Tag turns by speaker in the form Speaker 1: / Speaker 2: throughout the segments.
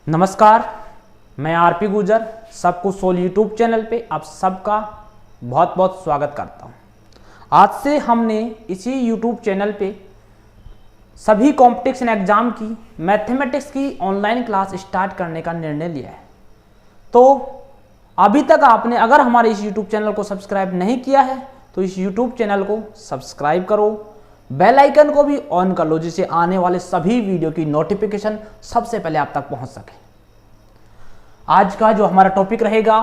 Speaker 1: नमस्कार, मैं आरपी गुजर सबको सोल यूट्यूब चैनल पे आप सबका बहुत बहुत स्वागत करता हूँ। आज से हमने इसी यूट्यूब चैनल पे सभी कॉम्पिटिशन एग्जाम की मैथमेटिक्स की ऑनलाइन क्लास स्टार्ट करने का निर्णय लिया है। तो अभी तक आपने अगर हमारे इस यूट्यूब चैनल को सब्सक्राइब नहीं किया है तो इस यूट्यूब चैनल को सब्सक्राइब करो, बेल आइकन को भी ऑन कर लो जिससे आने वाले सभी वीडियो की नोटिफिकेशन सबसे पहले आप तक पहुंच सके। आज का जो हमारा टॉपिक रहेगा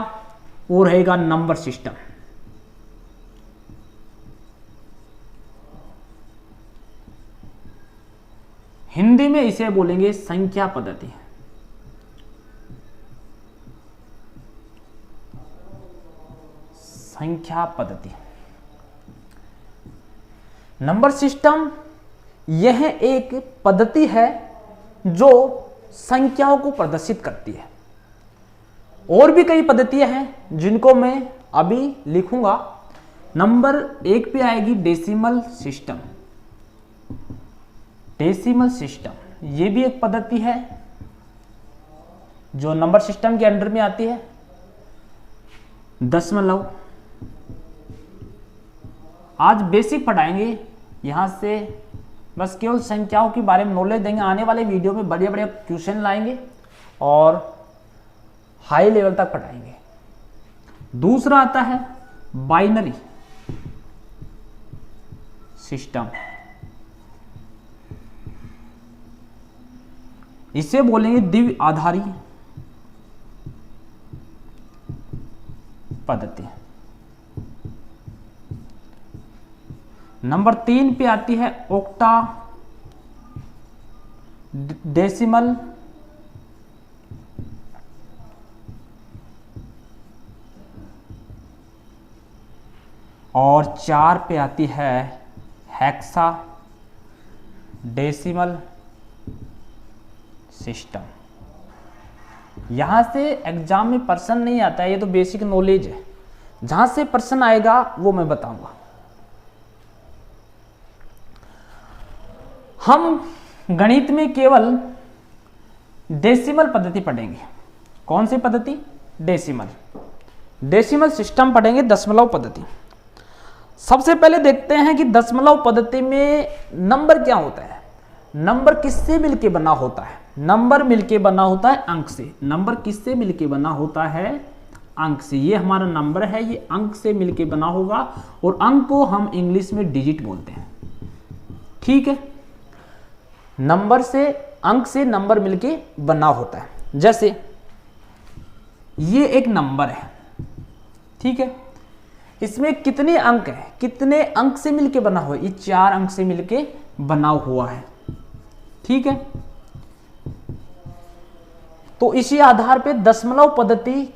Speaker 1: वो रहेगा नंबर सिस्टम। हिंदी में इसे बोलेंगे संख्या पद्धति। संख्या पद्धति, नंबर सिस्टम यह एक पद्धति है जो संख्याओं को प्रदर्शित करती है। और भी कई पद्धतियां हैं जिनको मैं अभी लिखूंगा। नंबर एक पे आएगी डेसिमल सिस्टम। डेसिमल सिस्टम ये भी एक पद्धति है जो नंबर सिस्टम के अंडर में आती है। दशमलव आज बेसिक पढ़ाएंगे, यहां से बस केवल संख्याओं के बारे में नॉलेज देंगे। आने वाले वीडियो में बड़े बड़े क्वेश्चन लाएंगे और हाई लेवल तक पढ़ाएंगे। दूसरा आता है बाइनरी सिस्टम। इसे बोलेंगे द्वि आधारी पद्धति। नंबर 3 पे आती है ऑक्टा डेसिमल और 4 पे आती है हेक्सा डेसिमल सिस्टम। यहां से एग्जाम में प्रश्न नहीं आता है, ये तो बेसिक नॉलेज है। जहां से प्रश्न आएगा वो मैं बताऊंगा। हम गणित में केवल डेसिमल पद्धति पढ़ेंगे। कौन सी पद्धति? डेसिमल। डेसिमल सिस्टम पढ़ेंगे, दशमलव पद्धति। सबसे पहले देखते हैं कि दशमलव पद्धति में नंबर क्या होता है। नंबर किससे मिलके बना होता है? नंबर मिलके बना होता है अंक से। नंबर किससे मिलके बना होता है? अंक से। ये हमारा नंबर है, ये अंक से मिलके बना होगा और अंक को हम इंग्लिश में डिजिट बोलते हैं। ठीक है, नंबर से अंक से नंबर मिलके बना होता है। जैसे ये एक नंबर है, ठीक है, इसमें कितने अंक है? कितने अंक से मिलके बना हुआ है? ये 4 अंक से मिलके बना हुआ है। ठीक है, तो इसी आधार पे दशमलव पद्धति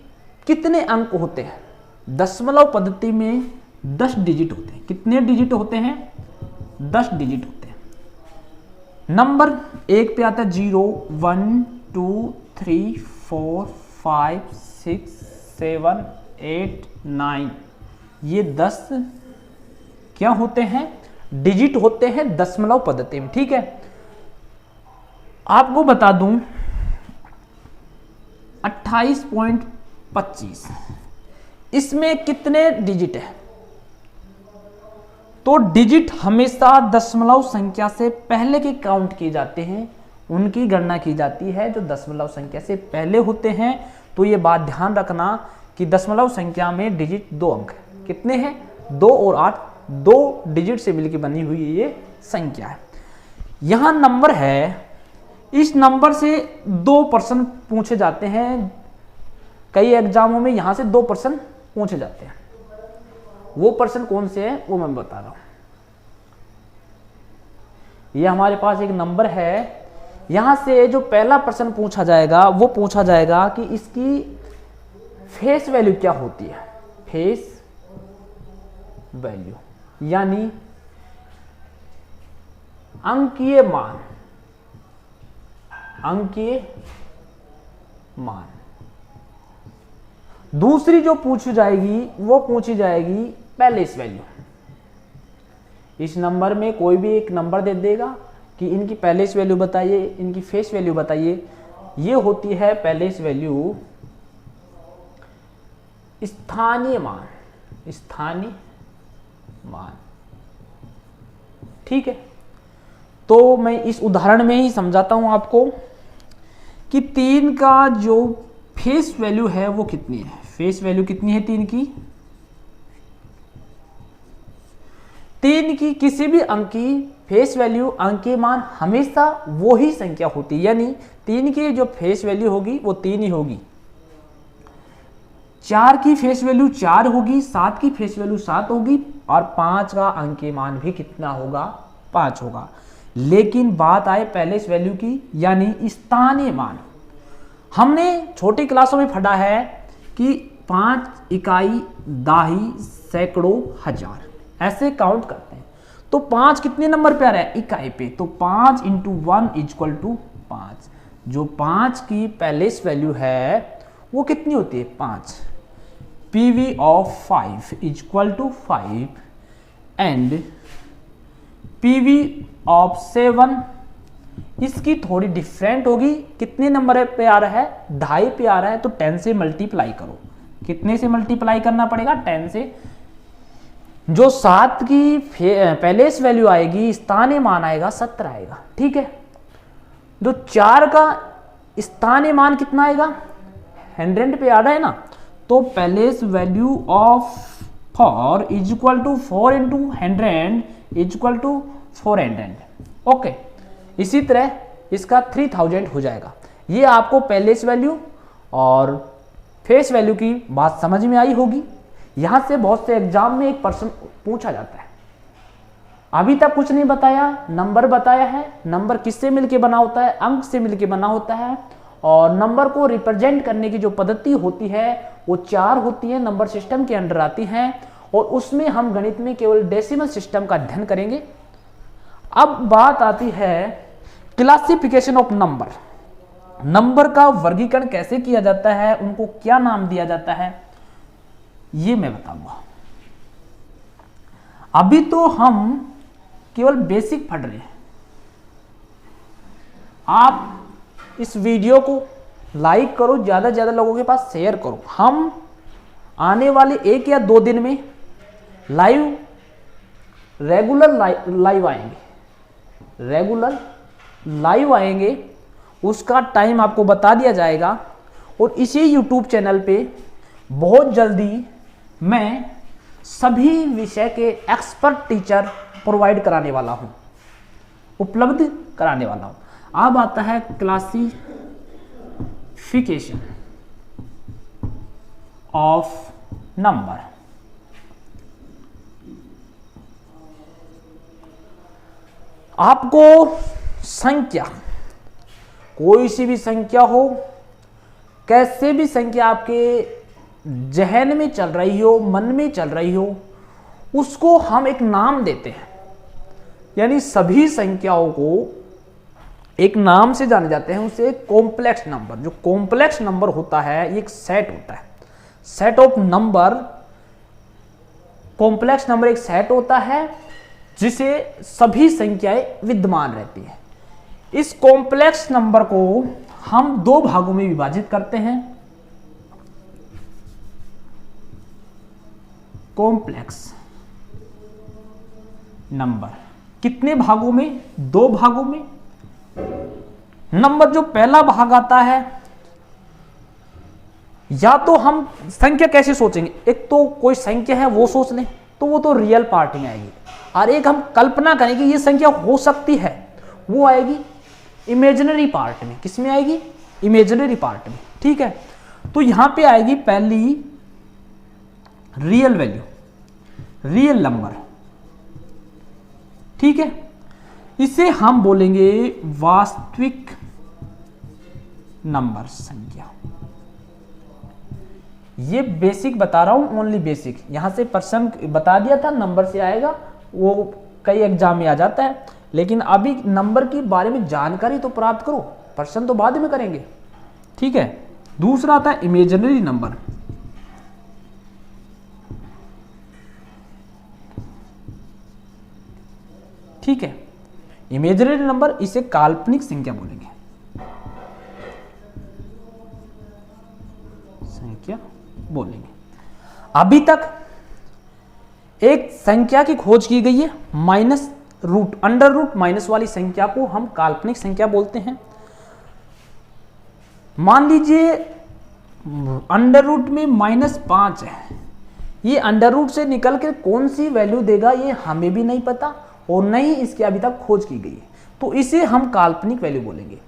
Speaker 1: कितने अंक होते हैं? दशमलव पद्धति में 10 डिजिट होते हैं। कितने डिजिट होते हैं? 10 डिजिट होते हैं। नंबर एक पे आता है 0 1 2 3 4 5 6 7 8 9। ये 10 क्या होते हैं? डिजिट होते हैं दशमलव पद्धति में। ठीक है, आपको बता दूं 28.25 इसमें कितने डिजिट है? तो डिजिट हमेशा दशमलव संख्या से पहले के काउंट किए जाते हैं, उनकी गणना की जाती है जो दशमलव संख्या से पहले होते हैं। तो ये बात ध्यान रखना कि दशमलव संख्या में डिजिट 2 अंक है। कितने हैं? 2 और 8, 2 डिजिट से मिलकर बनी हुई ये संख्या है। यहां नंबर है, इस नंबर से 2 प्रश्न पूछे जाते हैं। कई एग्जामों में यहां से 2 प्रश्न पूछे जाते हैं। वो प्रश्न कौन से है वो मैं बता रहा हूं। ये हमारे पास एक नंबर है, यहां से जो पहला प्रश्न पूछा जाएगा वो पूछा जाएगा कि इसकी फेस वैल्यू क्या होती है। फेस वैल्यू यानी अंकीय मान। अंकीय मान। दूसरी जो पूछी जाएगी वो पूछी जाएगी पैलेस वैल्यू। इस नंबर में कोई भी एक नंबर दे देगा कि इनकी पैलेस वैल्यू बताइए, इनकी फेस वैल्यू बताइए। ये होती है पहले वैल्यू स्थानीय मान, स्थानीय मान। ठीक है, तो मैं इस उदाहरण में ही समझाता हूं आपको कि 3 का जो फेस वैल्यू है वो कितनी है। फेस वैल्यू कितनी है 3 की? 3 की किसी भी अंक की फेस वैल्यू, अंक के मान हमेशा वो ही संख्या होती है, यानी 3 की जो फेस वैल्यू होगी वो 3 ही होगी। 4 की फेस वैल्यू 4 होगी, 7 की फेस वैल्यू 7 होगी और 5 का अंक के मान भी कितना होगा? 5 होगा। लेकिन बात आए पहले इस वैल्यू की, यानी स्थानीय मान। हमने छोटी क्लासों में पढ़ा है कि 5 इकाई, दाही, सैकड़ों, हजार, ऐसे काउंट करते हैं। तो 5 कितने नंबर पे आ रहा है? इकाई पे। तो 5 इंटू 1 इक्वल टू 5। जो 5 की पहले वैल्यू है वो कितनी होती है? 5। PV of 5 equal to 5 and PV of 7 इसकी थोड़ी डिफरेंट होगी। कितने नंबर पे आ रहा है? 2.5 पे आ रहा है, तो 10 से मल्टीप्लाई करो। कितने से मल्टीप्लाई करना पड़ेगा? 10 से। जो 7 की पहले वैल्यू आएगी, स्थानीय मान आएगा 17 आएगा। ठीक है, जो 4 का स्थानीय मान कितना आएगा? 100 पे आ रहा है ना, तो पहले value of 4 is equal to 4 into 100 is equal to 400। Okay, इसी तरह इसका 3000 हो जाएगा। ये आपको पहले वैल्यू और फेस वैल्यू की बात समझ में आई होगी। यहां से बहुत से एग्जाम में एक प्रश्न पूछा जाता है। अभी तक कुछ नहीं बताया, नंबर बताया है। नंबर किससे मिलके बना होता है? अंक से मिलके बना होता है। और नंबर को रिप्रेजेंट करने की जो पद्धति होती है वो 4 होती है, नंबर सिस्टम के अंडर आती हैं। और उसमें हम गणित में केवल डेसिमल सिस्टम का अध्ययन करेंगे। अब बात आती है क्लासिफिकेशन ऑफ नंबर। नंबर का वर्गीकरण कैसे किया जाता है, उनको क्या नाम दिया जाता है, ये मैं बताऊंगा। अभी तो हम केवल बेसिक पढ़ रहे हैं। आप इस वीडियो को लाइक करो, ज्यादा से ज्यादा लोगों के पास शेयर करो। हम आने वाले 1 या 2 दिन में रेगुलर लाइव आएंगे। उसका टाइम आपको बता दिया जाएगा। और इसी यूट्यूब चैनल पे बहुत जल्दी मैं सभी विषय के एक्सपर्ट टीचर प्रोवाइड कराने वाला हूं, उपलब्ध कराने वाला हूं। अब आता है क्लासिफिकेशन ऑफ नंबर। आपको संख्या, कोई सी भी संख्या हो, कैसे भी संख्या आपके जहन में चल रही हो, मन में चल रही हो, उसको हम एक नाम देते हैं। यानी सभी संख्याओं को एक नाम से जाने जाते हैं, उसे कॉम्प्लेक्स नंबर। जो कॉम्प्लेक्स नंबर होता है, एक सेट होता है, set of number. Complex number एक सेट होता है जिसे सभी संख्याएं विद्यमान रहती हैं। इस कॉम्प्लेक्स नंबर को हम 2 भागों में विभाजित करते हैं। कॉम्प्लेक्स नंबर कितने भागों में? 2 भागों में। नंबर जो पहला भाग आता है, या तो हम संख्या कैसे सोचेंगे, एक तो कोई संख्या है वो सोच लें, तो वो तो रियल पार्ट में आएगी। और एक हम कल्पना करेंगे ये संख्या हो सकती है, वो आएगी इमेजिनरी पार्ट में। किस में आएगी? इमेजिनरी पार्ट में। ठीक है, तो यहां पे आएगी पहली रियल वैल्यू, रियल नंबर। ठीक है, इसे हम बोलेंगे वास्तविक नंबर, संख्या। ये बेसिक बता रहा हूं, ओनली बेसिक। यहां से प्रश्न बता दिया था, नंबर से आएगा, वो कई एग्जाम में आ जाता है। लेकिन अभी नंबर के बारे में जानकारी तो प्राप्त करो, प्रश्न तो बाद में करेंगे। ठीक है, दूसरा आता है इमेजिनरी नंबर। ठीक है, इमेजिनरी नंबर, इसे काल्पनिक संख्या बोलेंगे। संख्या बोलेंगे। अभी तक एक संख्या की खोज की गई है, minus root, under root minus वाली संख्या को हम काल्पनिक संख्या बोलते हैं। मान लीजिए अंडर रूट में -5 है, ये अंडर रूट से निकल के कौन सी वैल्यू देगा ये हमें भी नहीं पता और नहीं इसकी अभी तक खोज की गई है, तो इसे हम काल्पनिक वैल्यू बोलेंगे।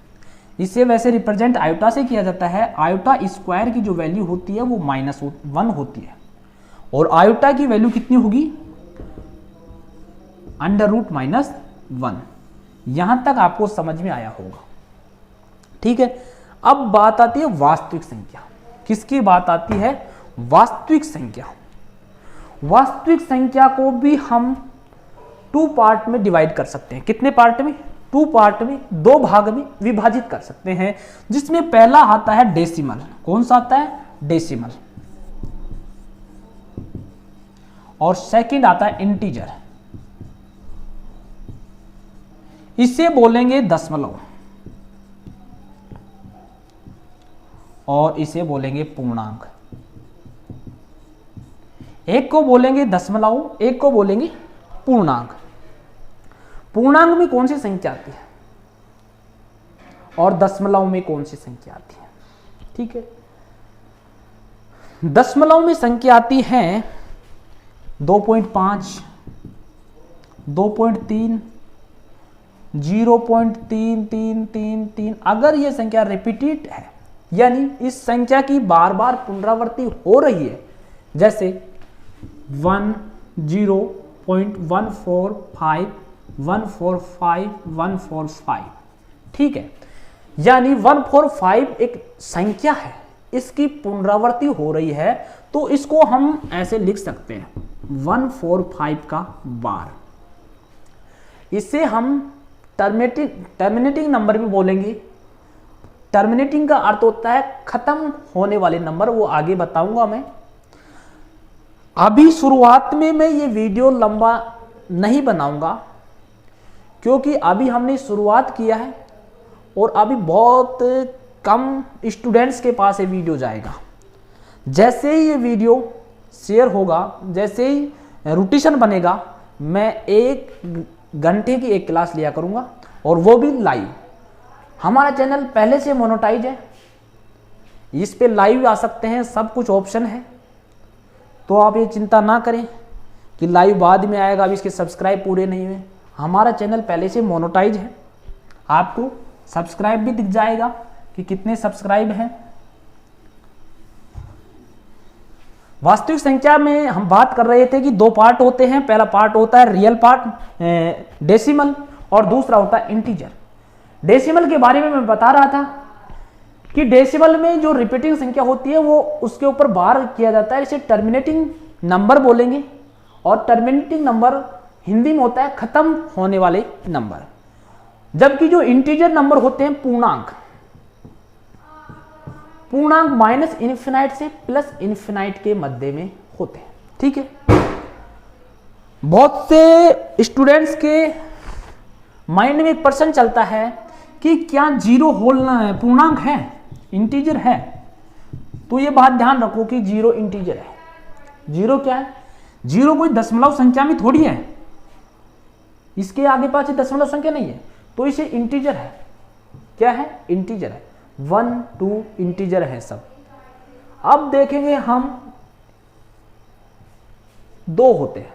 Speaker 1: इसे वैसे रिप्रेजेंट आयोटा से किया जाता है। आयोटा स्क्वायर की जो वैल्यू होती है वो -1 होती है और आयोटा की वैल्यू कितनी होगी, अंडर रूट -1। यहां तक आपको समझ में आया होगा, ठीक है। अब बात आती है वास्तविक संख्या। किसकी बात आती है, वास्तविक संख्या। वास्तविक संख्या को भी हम 2 पार्ट में डिवाइड कर सकते हैं। कितने पार्ट में, 2 पार्ट में, 2 भाग में विभाजित कर सकते हैं, जिसमें पहला आता है डेसिमल। कौन सा आता है, डेसिमल। और सेकंड आता है इंटीजर, इसे बोलेंगे दशमलव और इसे बोलेंगे पूर्णांक। एक को बोलेंगे दशमलव, एक को बोलेंगे पूर्णांक। पूर्णांक में कौन सी संख्या आती है और दशमलव में कौन सी संख्या आती है, ठीक है। दशमलव में संख्या आती है 2.5, 2.3, 0.3333। अगर यह संख्या रिपीटेड है, यानी इस संख्या की बार बार पुनरावृत्ति हो रही है, जैसे 1, 0.145, 145, 145, ठीक है। यानी 145 एक संख्या है, इसकी पुनरावृत्ति हो रही है, तो इसको हम ऐसे लिख सकते हैं 145 का बार। इसे हम टर्मिनेटिंग नंबर भी बोलेंगे। टर्मिनेटिंग का अर्थ होता है खत्म होने वाले नंबर, वो आगे बताऊंगा मैं। अभी शुरुआत में मैं ये वीडियो लंबा नहीं बनाऊंगा, क्योंकि अभी हमने शुरुआत किया है और अभी बहुत कम स्टूडेंट्स के पास ये वीडियो जाएगा। जैसे ही ये वीडियो शेयर होगा, जैसे ही रूटीशन बनेगा, मैं 1 घंटे की एक क्लास लिया करूंगा और वो भी लाइव। हमारा चैनल पहले से मोनेटाइज है, इस पे लाइव आ सकते हैं, सब कुछ ऑप्शन है, तो आप ये चिंता ना करें कि लाइव बाद में आएगा, अभी इसके सब्सक्राइब पूरे नहीं हुए। हमारा चैनल पहले से मोनेटाइज है, आपको सब्सक्राइब भी दिख जाएगा कि कितने सब्सक्राइब हैं। वास्तविक संख्या में हम बात कर रहे थे कि 2 पार्ट होते हैं। पहला पार्ट होता है रियल पार्ट, डेसिमल, और दूसरा होता है इंटीजर। डेसिमल के बारे में मैं बता रहा था कि डेसिमल में जो रिपीटिंग संख्या होती है वो उसके ऊपर बार किया जाता है, इसे टर्मिनेटिंग नंबर बोलेंगे। और टर्मिनेटिंग नंबर हिंदी में होता है खत्म होने वाले नंबर। जबकि जो इंटीजर नंबर होते हैं पूर्णांक, पूर्णांक -इन्फिनाइट से +इन्फिनाइट के मध्य में होते हैं, ठीक है। बहुत से स्टूडेंट्स के माइंड में एक प्रश्न चलता है कि क्या 0 होल पूर्णांक है, इंटीजर है। तो ये बात ध्यान रखो कि 0 इंटीजर है। 0 क्या है, 0 कोई दशमलव संख्या में थोड़ी है, इसके आगे पाछे दशमलव संख्या नहीं है, तो इसे इंटीजर है। क्या है, इंटीजर है। 1, 2 इंटीजर है सब। अब देखेंगे हम 2 होते हैं।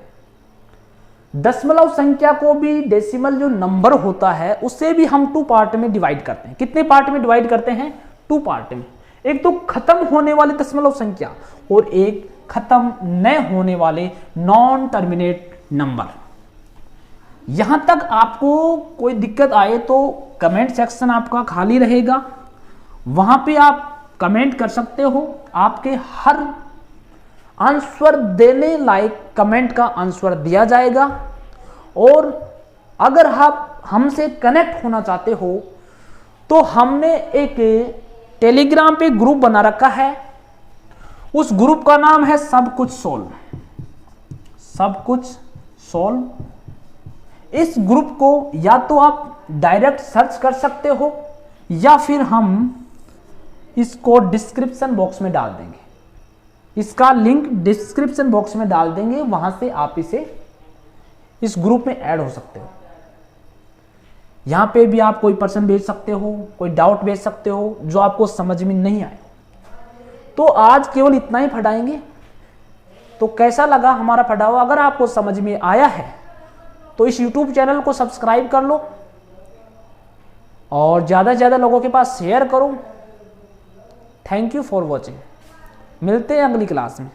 Speaker 1: दशमलव संख्या को भी, डेसिमल जो नंबर होता है उसे भी हम 2 पार्ट में डिवाइड करते हैं। कितने पार्ट में डिवाइड करते हैं, 2 पार्ट में। एक तो खत्म होने वाले दशमलव संख्या और एक खत्म न होने वाले नॉन टर्मिनेट नंबर। यहां तक आपको कोई दिक्कत आए तो कमेंट सेक्शन आपका खाली रहेगा, वहां पे आप कमेंट कर सकते हो। आपके हर आंसर देने लायक कमेंट का आंसर दिया जाएगा। और अगर आप हमसे कनेक्ट होना चाहते हो तो हमने एक टेलीग्राम पे ग्रुप बना रखा है, उस ग्रुप का नाम है सब कुछ सोल्व। सब कुछ सोल्व। इस ग्रुप को या तो आप डायरेक्ट सर्च कर सकते हो या फिर हम इसको डिस्क्रिप्शन बॉक्स में डाल देंगे। इसका लिंक डिस्क्रिप्शन बॉक्स में डाल देंगे, वहां से आप इसे इस ग्रुप में ऐड हो सकते हो। यहां पे भी आप कोई प्रश्न भेज सकते हो, कोई डाउट भेज सकते हो जो आपको समझ में नहीं आए। तो आज केवल इतना ही पढ़ाएंगे। तो कैसा लगा हमारा पढ़ा हुआ? अगर आपको समझ में आया है तो इस YouTube चैनल को सब्सक्राइब कर लो और ज़्यादा से ज़्यादा लोगों के पास शेयर करो। Thank you for watching. मिलते हैं अगली क्लास में।